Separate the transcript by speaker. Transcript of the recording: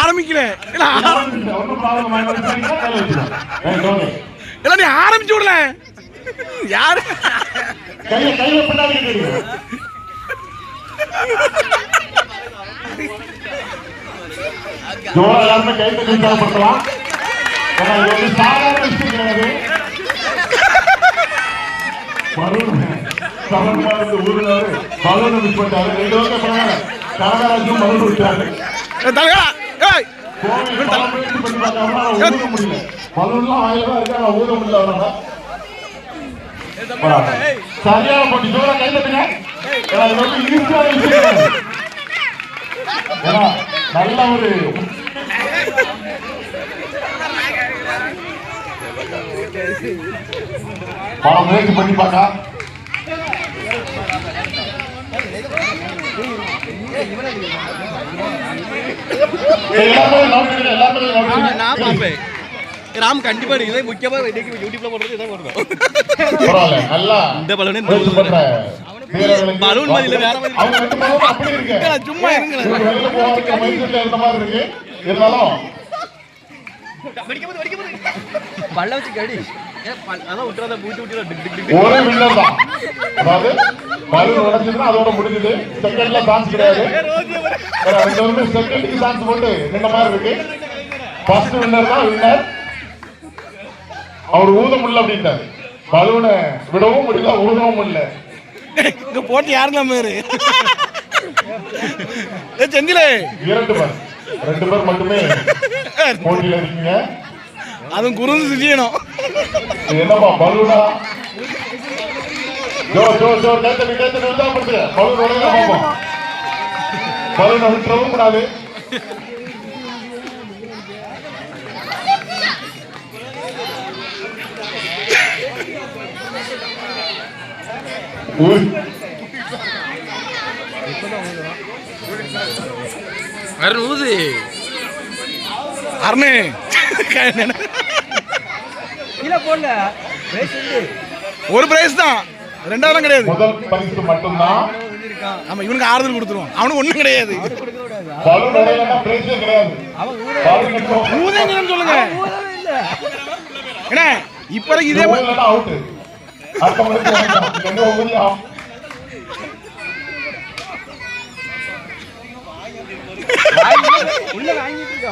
Speaker 1: ஆரம்பிக்கல நீ ஆரம்பிச்சு விடல யாரு
Speaker 2: எல்லாருமே கைது உற்சாகப்படுத்தலாம். சாதாரண விஷயம் கிடையாது. ஊருனாரு பலூன் மிஸ் பண்ணிட்டாரு. 2 வருஷம் பண்ணாங்க. கனகராஜும் பலூன் விட்டாரு. ஊத முடியல. பலூன்லாம் வாயில இருக்கு. ஊத முடியல. சரியான போட்டி. ஜோரா கை தட்டுங்க. நல்ல ஒரு பல முயற்சி பண்ணி பார்க்க
Speaker 3: ராம் கண்டிப்பா இதை முக்கியமா யூடியூப்ல போடுறது இதான் போடுறோம். இந்த பலூன் பலூன் மாதிரி வேற மாதிரி
Speaker 2: அப்படி இருக்கு.
Speaker 1: சும்மா இருங்க.
Speaker 3: பல்ல வச்சு கடி அதான் விட்டுறத பூட்டி
Speaker 2: ஒரே வின்னர் தான். அதாவது பலூன் உடைஞ்சதுன்னா அதோட முடிஞ்சது. செகண்ட்ல சான்ஸ் கிடையாது. செகண்டுக்கு சான்ஸ் போட்டு இந்த மாதிரி இருக்கு. ஃபர்ஸ்ட் வின்னர் தான் வின்னர். அவர் ஊத முடியல அப்படின்ட்டாரு. பலூனை விடவும் முடியல, ஊதவும் முடியல.
Speaker 1: இங்க போட்டு யாருங்க மேரு செந்திலே 2
Speaker 2: பேர் மட்டுமே போட்டியில இருக்கீங்க.
Speaker 1: அதுவும் குறுந்து செய்யணும்.
Speaker 2: என்னப்பா பலூனா? ஜோர் கேட்டு உற்சாகப்படுத்துங்க. பலூன் உடையல பார்ப்போம். பலூனை விட்டுறவும் கூடாது.
Speaker 1: அருணே ஒரு பிரைஸ் தான், 2ஆவது கிடையாது.
Speaker 2: முதல் பரிசு மட்டும்தான்.
Speaker 1: ஆமா, இவனுக்கு ஆறுதல் கொடுத்துருவோம். அவனுக்கு ஒண்ணும் கிடையாது. சொல்லுங்க என்ன இப்ப இதே உள்ள வாங்கிட்டு இருக்க